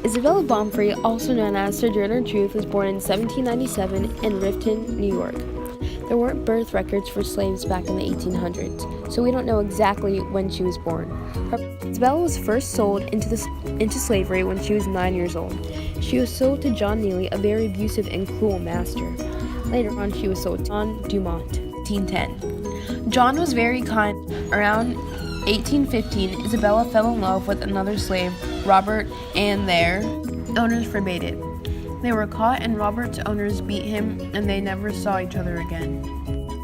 Isabella Baumfree, also known as Sojourner Truth, was born in 1797 in Riften, New York. There weren't birth records for slaves back in the 1800s, so we don't know exactly when she was born. Isabella was first sold into slavery when she was 9 years old. She was sold to John Neely, a very abusive and cruel master. Later on, she was sold to John Dumont, 1810. John was very kind. Around 1815, Isabella fell in love with another slave, Robert, and their owners forbade it. They were caught and Robert's owners beat him, and they never saw each other again.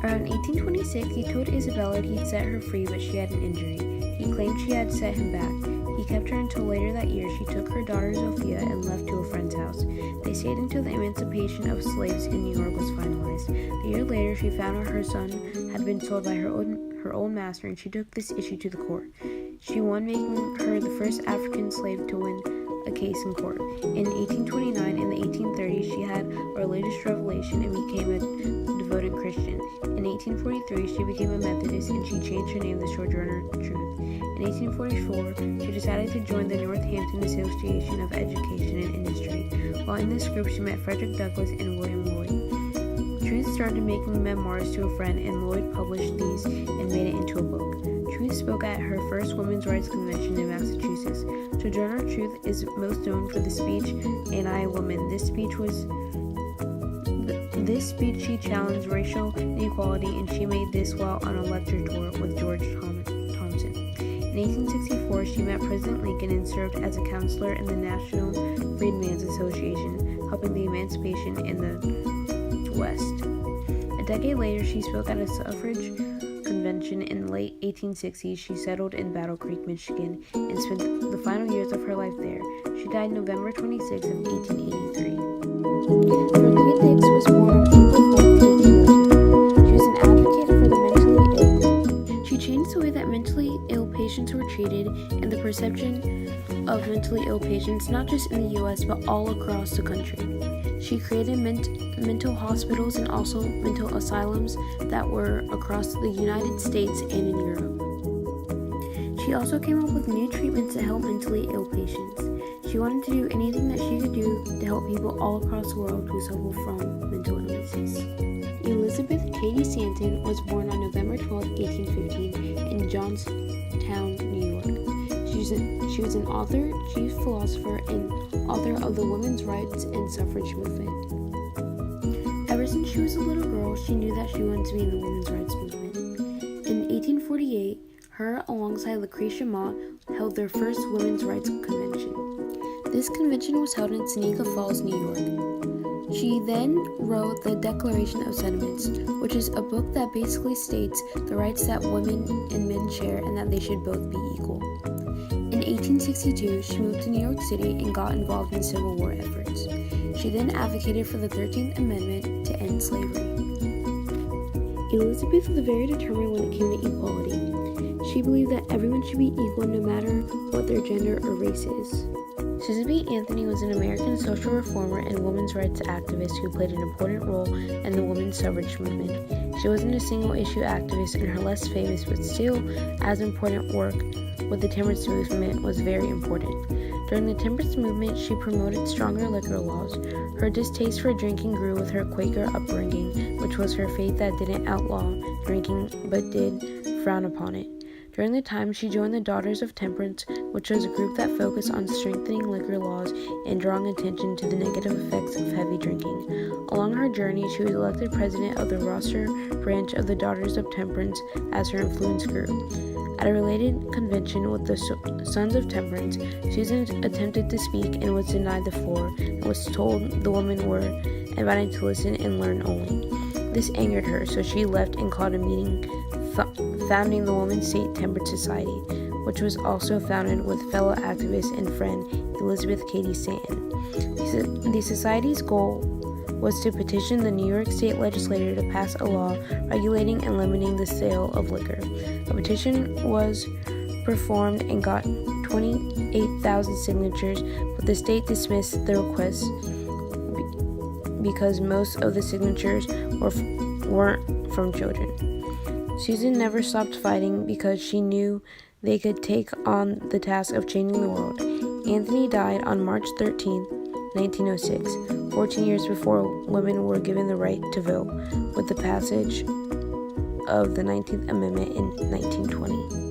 Around 1826, he told Isabella he'd set her free, but she had an injury. He claimed she had set him back. He kept her until later that year. She took her daughter Sophia and left to a friend's house. They stayed until the emancipation of slaves in New York was finalized. A year later, she found out her son had been sold by her old master, and she took this issue to the court. She won, making her the first African slave to win a case in court. In 1829 and the 1830s, she had a religious revelation and became a devoted Christian. In 1843, she became a Methodist, and she changed her name to Sojourner Truth. In 1844, she decided to join the Northampton Association of Education and Industry. While in this group, she met Frederick Douglass and William Lloyd. Truth started making memoirs to a friend, and Lloyd published these and made it into a book. Truth spoke at her first women's rights convention in Massachusetts. Sojourner Truth is most known for the speech, "Ain't I a Woman?" This speech she challenged racial inequality, and she made this while on a lecture tour with George Thompson. In 1864, she met President Lincoln and served as a counselor in the National Freedmen's Association, helping the emancipation in the West. A decade later, she spoke at a suffrage convention in the late 1860s. She settled in Battle Creek, Michigan, and spent the final years of her life there. She died November 26 of 1883. Dorothea Dix was born on April 4, 1802. She was an advocate for the mentally ill. She changed the way that mentally ill patients were treated and the perception of mentally ill patients, not just in the U.S., but all across the country. She created mental hospitals and also mental asylums that were across the United States and in Europe. She also came up with new treatments to help mentally ill patients. She wanted to do anything that she could do to help people all across the world who suffer from mental illnesses. Elizabeth Cady Stanton was born on November 12, 1815, in Johnstown, New York. She was an author, chief philosopher, and author of the women's rights and suffrage movement. Ever since she was a little girl, she knew that she wanted to be in the women's rights movement. In 1848, her, alongside Lucretia Mott, held their first women's rights convention. This convention was held in Seneca Falls, New York. She then wrote the Declaration of Sentiments, which is a book that basically states the rights that women and men share and that they should both be equal. In 1862, she moved to New York City and got involved in Civil War efforts. She then advocated for the 13th Amendment to end slavery. Elizabeth was very determined when it came to equality. She believed that everyone should be equal no matter what their gender or race is. Susan B. Anthony was an American social reformer and women's rights activist who played an important role in the women's suffrage movement. She wasn't a single-issue activist, and her less famous but still as important work with the temperance movement was very important. During the temperance movement, she promoted stronger liquor laws. Her distaste for drinking grew with her Quaker upbringing, which was her faith that didn't outlaw drinking but did frown upon it. During the time, she joined the Daughters of Temperance, which was a group that focused on strengthening liquor laws and drawing attention to the negative effects of heavy drinking. Along her journey, she was elected president of the Roster branch of the Daughters of Temperance as her influence grew. At a related convention with the Sons of Temperance, Susan attempted to speak and was denied the floor and was told the women were invited to listen and learn only. This angered her, so she left and called a meeting founding the Women's State Temperance Society, which was also founded with fellow activist and friend Elizabeth Cady Stanton. The society's goal was to petition the New York State legislature to pass a law regulating and limiting the sale of liquor. A petition was performed and got 28,000 signatures, but the state dismissed the request because most of the signatures weren't from children. Susan never stopped fighting because she knew they could take on the task of changing the world. Anthony died on March 13, 1906, 14 years before women were given the right to vote, with the passage of the 19th Amendment in 1920.